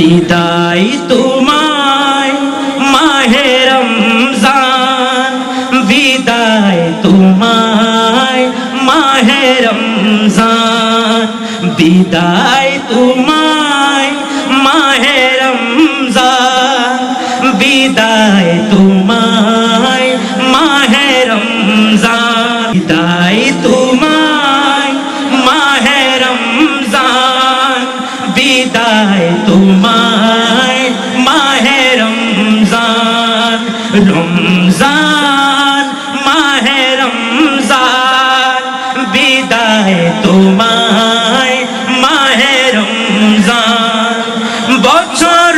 বিদায় তোমায় মাহে রমজান, বিদায় তোমায় মাহে রমজান, বিদায় তোমায় মাহে রমজান, বিদায় তোমায় মাহে রমজান, বিদায় তোমায় মাহে রমজান, বিদায় তোমায় মাহে রমজান, রমজান মাহে রমজান, বিদায় তোমায় মাহে রমজান। বছর